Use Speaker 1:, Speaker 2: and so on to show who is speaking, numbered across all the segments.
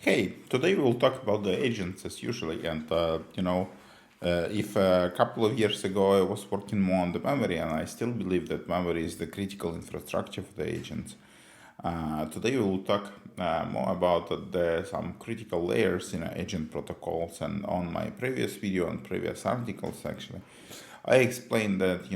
Speaker 1: Hey, today we will talk about the agents as usually. If a couple of years ago I was working more on the memory, and I still believe that memory is the critical infrastructure for the agents. Today we will talk more about some critical layers in agent protocols. And on my previous video and previous articles, actually, I explained that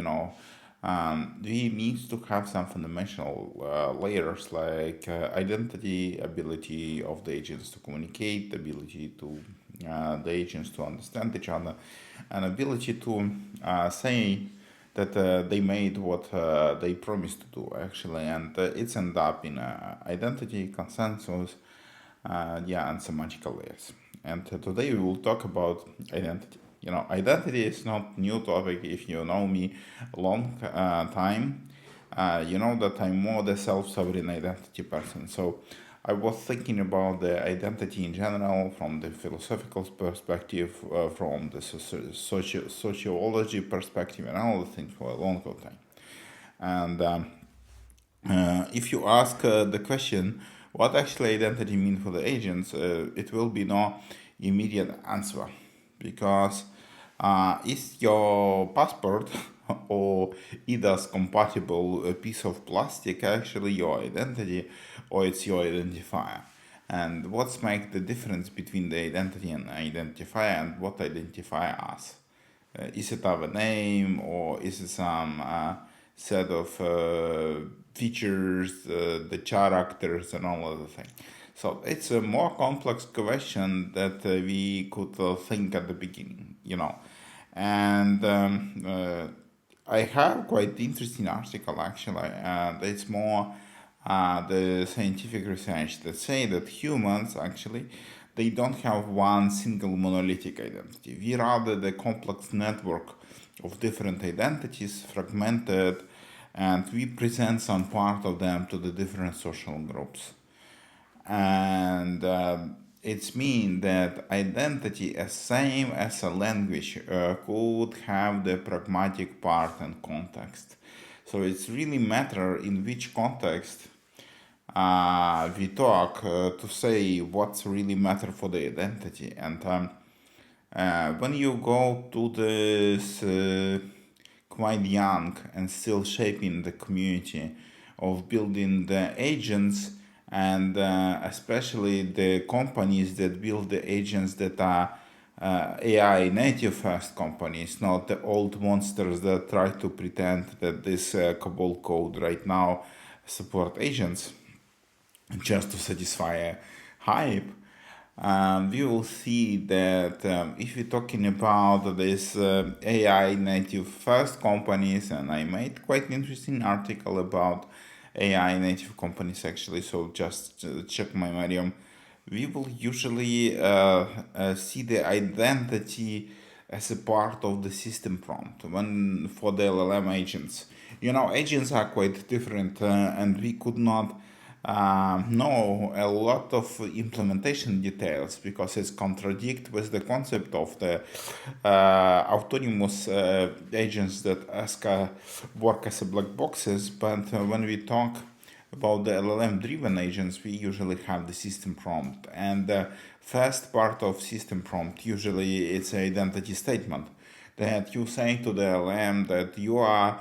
Speaker 1: we need to have some fundamental layers like identity, ability of the agents to communicate, ability to the agents to understand each other, and ability to say that they made what they promised to do actually, and it's end up in identity, consensus, and semantical layers. And today we will talk about identity. Identity is not new topic. If you know me a long time, you know that I'm more the self-sovereign identity person. So I was thinking about the identity in general from the philosophical perspective, from the sociology perspective, and all the things for a long time. And if you ask the question, what actually identity means for the agents, it will be no immediate answer, because is your passport or either's compatible a piece of plastic actually your identity, or it's your identifier? And what's make the difference between the identity and identifier, and what identify us? Is it our name, or is it some set of features, the characters, and all other things? So it's a more complex question that we could think at the beginning. And I have quite interesting article actually, and it's more the scientific research that say that humans actually they don't have one single monolithic identity. We rather the complex network of different identities, fragmented, and we present some part of them to the different social groups. And it's mean that identity as same as a language could have the pragmatic part and context. So it's really matter in which context we talk to say what's really matter for the identity. And when you go to this quite young and still shaping the community of building the agents, and especially the companies that build the agents that are AI native first companies, not the old monsters that try to pretend that this COBOL code right now support agents just to satisfy a hype. We will see that if we're talking about this AI native first companies, and I made quite an interesting article about AI native companies actually, so just check my Medium. We will usually see the identity as a part of the system prompt when for the LLM agents. Agents are quite different, and we could not know a lot of implementation details because it's contradict with the concept of the autonomous agents that work as a black boxes. But when we talk about the LLM driven agents, we usually have the system prompt, and the first part of system prompt usually it's an identity statement that you say to the LLM that you are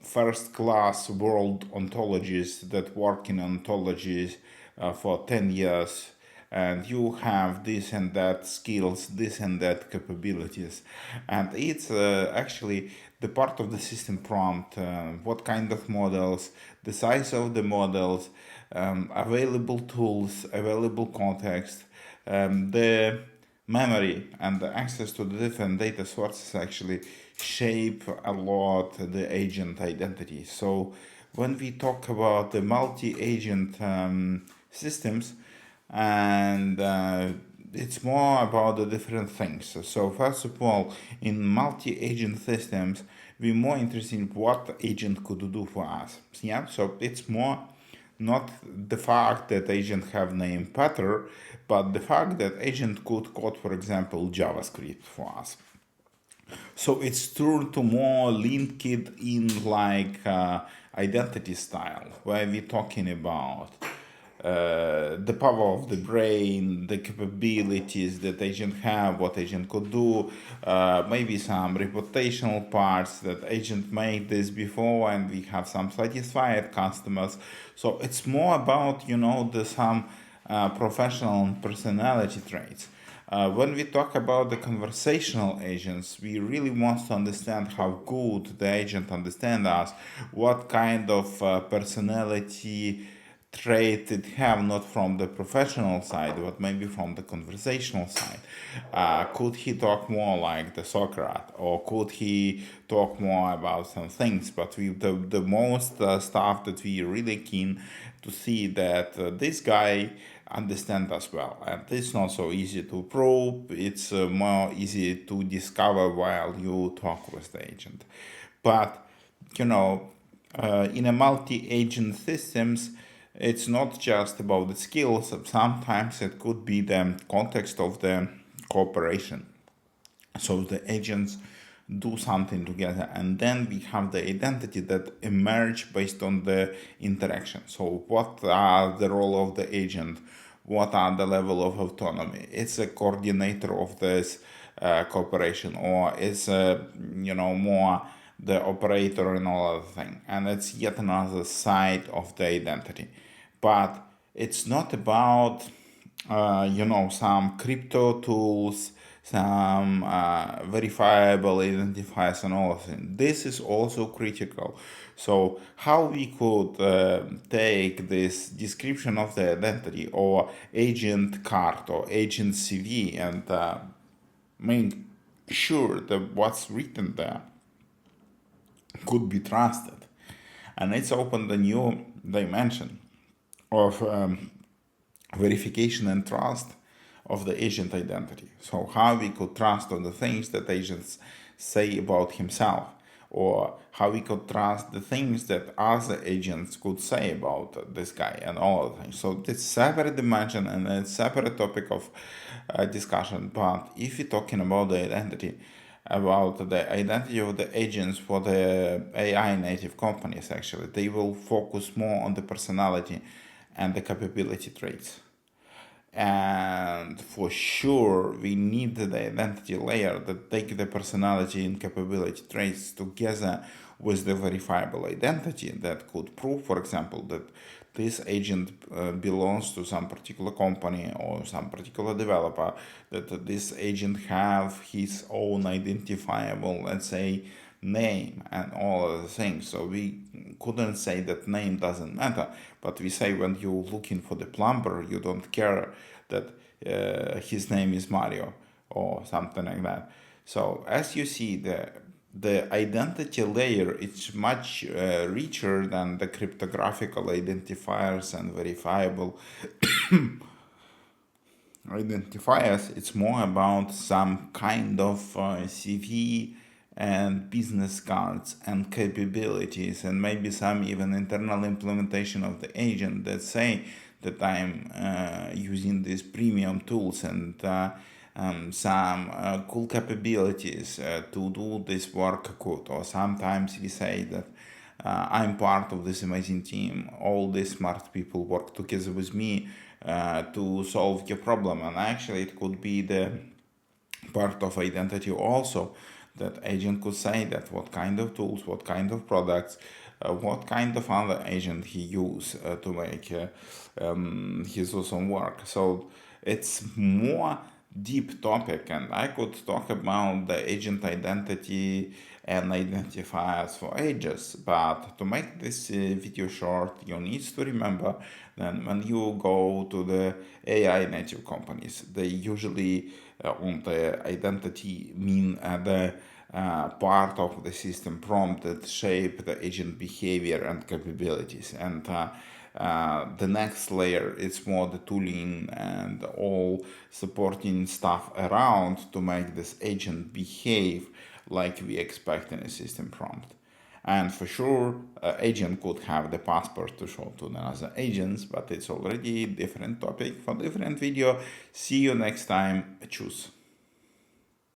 Speaker 1: first-class world ontologists that work in ontologies for 10 years, and you have this and that skills, this and that capabilities. And it's actually the part of the system prompt, what kind of models, the size of the models, available tools, available context, the memory and the access to the different data sources actually shape a lot the agent identity. So when we talk about the multi-agent systems, and it's more about the different things. So first of all, in multi-agent systems, we're more interested in what agent could do for us. Yeah, so it's more not the fact that agent have name pattern, but the fact that agent could code, for example, JavaScript for us. So it's turned to more linked in like identity style, where we're talking about the power of the brain, the capabilities that agent have, what agent could do, maybe some reputational parts that agent made this before, and we have some satisfied customers. So it's more about the some professional and personality traits. When we talk about the conversational agents, we really want to understand how good the agent understands us, what kind of personality trait it have, not from the professional side, but maybe from the conversational side. Could he talk more like the Socrates, or could he talk more about some things? But the most stuff that we really keen to see that this guy understand us well, and it's not so easy to prove. It's more easy to discover while you talk with the agent. But in a multi-agent systems, it's not just about the skills. Sometimes it could be the context of the cooperation. So the agents do something together, and then we have the identity that emerge based on the interaction. So what are the role of the agent? What are the level of autonomy? It's a coordinator of this cooperation, or it's more the operator and all other thing. And it's yet another side of the identity. But it's not about some crypto tools, some verifiable identifiers and all of that. This is also critical. So how we could take this description of the identity, or agent card, or agent CV, and make sure that what's written there could be trusted. And it's opened a new dimension of verification and trust of the agent identity. So how we could trust on the things that agents say about himself, or how we could trust the things that other agents could say about this guy, and all of things. So it's separate dimension and a separate topic of discussion. But if you're talking about the identity, about the identity of the agents for the AI native companies, actually, they will focus more on the personality and the capability traits. And for sure, we need the identity layer that take the personality and capability traits together with the verifiable identity that could prove, for example, that this agent belongs to some particular company or some particular developer, that this agent have his own identifiable, let's say, name and all of the things. So we couldn't say that name doesn't matter, but we say when you're looking for the plumber, you don't care that his name is Mario or something like that. So as you see, the identity layer is much richer than the cryptographical identifiers and verifiable identifiers. It's more about some kind of CV and business cards and capabilities, and maybe some even internal implementation of the agent that say that I'm using these premium tools and some cool capabilities to do this work good. Or sometimes we say that I'm part of this amazing team. All these smart people work together with me to solve your problem. And actually, it could be the part of identity also, that agent could say that what kind of tools, what kind of products, what kind of other agent he use to make his awesome work. So it's more deep topic, and I could talk about the agent identity and identifiers for ages. But to make this video short, you need to remember that when you go to the AI native companies, they usually on the identity mean the part of the system prompt that shape the agent behavior and capabilities. And the next layer is more the tooling and all supporting stuff around to make this agent behave like we expect in a system prompt. And for sure, agent could have the passport to show to the other agents, but it's already different topic for different video. See you next time. Choose.